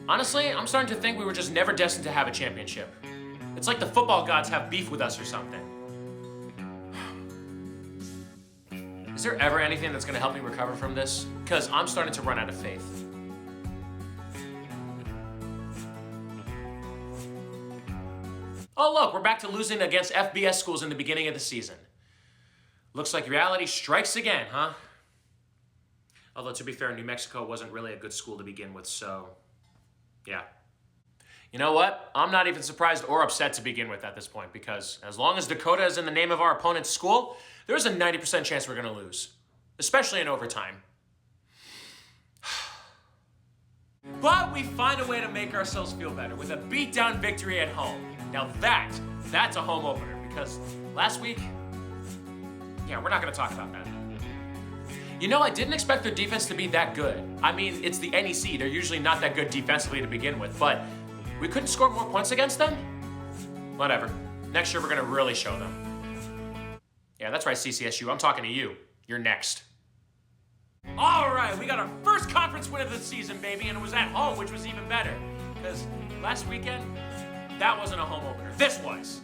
Honestly, I'm starting to think we were just never destined to have a championship. It's like the football gods have beef with us or something. Is there ever anything that's gonna help me recover from this? Because I'm starting to run out of faith. Oh look, we're back to losing against FBS schools in the beginning of the season. Looks like reality strikes again, huh? Although to be fair, New Mexico wasn't really a good school to begin with, so yeah. You know what? I'm not even surprised or upset to begin with at this point, because as long as Dakota is in the name of our opponent's school, there's a 90% chance we're gonna lose, especially in overtime. But we find a way to make ourselves feel better with a beatdown victory at home. Now that's a home opener, because last week, yeah, we're not gonna talk about that. You know, I didn't expect their defense to be that good. I mean, it's the NEC. They're usually not that good defensively to begin with, but we couldn't score more points against them? Whatever. Next year, we're gonna really show them. Yeah, that's right, CCSU. I'm talking to you. You're next. All right, we got our first conference win of the season, baby, and it was at home, which was even better. Because last weekend, that wasn't a home opener. This was.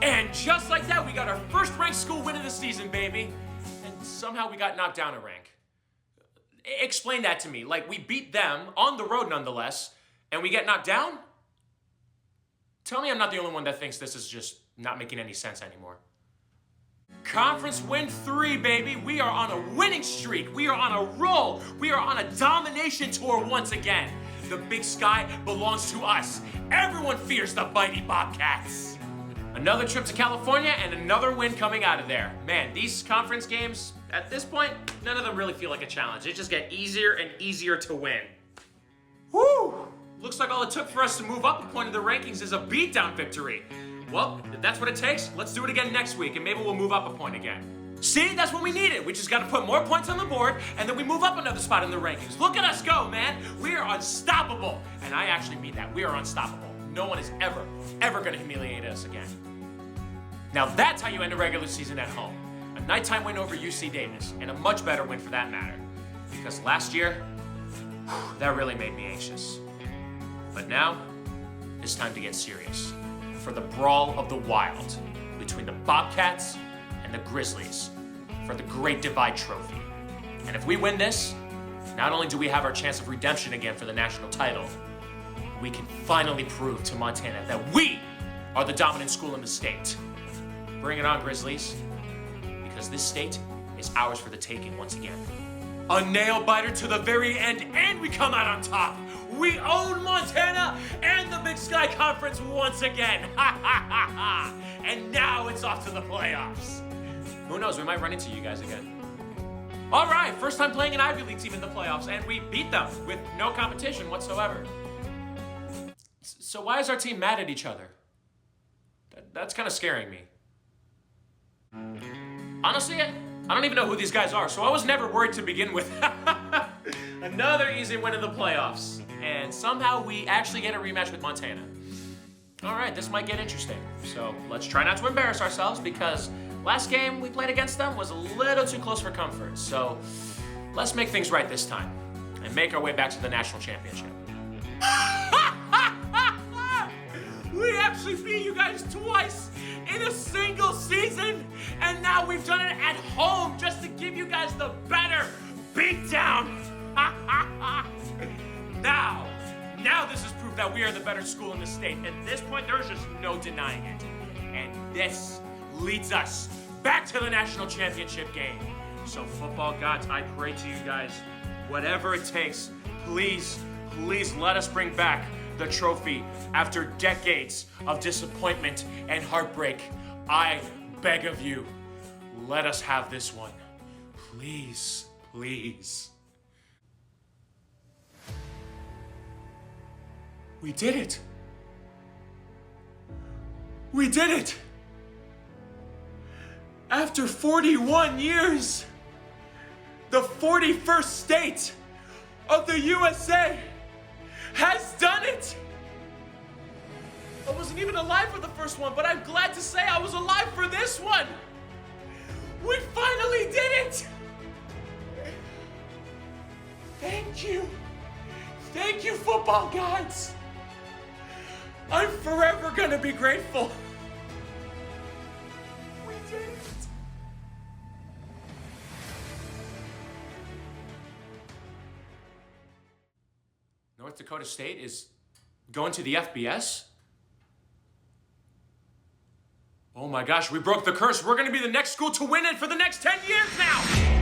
And just like that, we got our first ranked school win of the season, baby. And somehow we got knocked down a rank. Explain that to me. Like, we beat them on the road nonetheless, and we get knocked down? Tell me I'm not the only one that thinks this is just not making any sense anymore. Conference win 3, baby. We are on a winning streak. We are on a roll. We are on a domination tour once again. The Big Sky belongs to us. Everyone fears the mighty Bobcats. Another trip to California and another win coming out of there. Man, these conference games, at this point, none of them really feel like a challenge. They just get easier and easier to win. Woo! Looks like all it took for us to move up a point in the rankings is a beatdown victory. Well, if that's what it takes, let's do it again next week, and maybe we'll move up a point again. See, that's what we needed. We just got to put more points on the board, and then we move up another spot in the rankings. Look at us go, man. We are unstoppable. And I actually mean that. We are unstoppable. No one is ever going to humiliate us again. Now that's how you end a regular season at home. A nighttime win over UC Davis, and a much better win for that matter. Because last year, that really made me anxious. But now, it's time to get serious. For the brawl of the wild between the Bobcats and the Grizzlies for the Great Divide Trophy. And if we win this, not only do we have our chance of redemption again for the national title, we can finally prove to Montana that we are the dominant school in the state. Bring it on, Grizzlies, because this state is ours for the taking once again. A nail-biter to the very end, and we come out on top. We own Montana and the Big Sky Conference once again. Ha ha ha ha. And now it's off to the playoffs. Who knows, we might run into you guys again. All right, first time playing an Ivy League team in the playoffs, and we beat them with no competition whatsoever. So why is our team mad at each other? That's kind of scaring me. Honestly, I don't even know who these guys are, so I was never worried to begin with. Another easy win in the playoffs. And somehow we actually get a rematch with Montana. All right, this might get interesting. So let's try not to embarrass ourselves, because last game we played against them was a little too close for comfort. So let's make things right this time and make our way back to the national championship. We actually beat you guys twice in a single season, and now we've done it at home just to give you guys the better beatdown. Now this is proof that we are the better school in the state. At this point, there's just no denying it. And this leads us back to the national championship game. So football gods, I pray to you guys, whatever it takes, please let us bring back the trophy after decades of disappointment and heartbreak. I beg of you, let us have this one. Please. We did it. We did it. After 41 years, the 41st state of the USA has done it. I wasn't even alive for the first one, but I'm glad to say I was alive for this one. We finally did it. Thank you. Thank you, football gods. I'm forever gonna be grateful. We did it. North Dakota State is going to the FBS? Oh my gosh, we broke the curse. We're gonna be the next school to win it for the next 10 years now!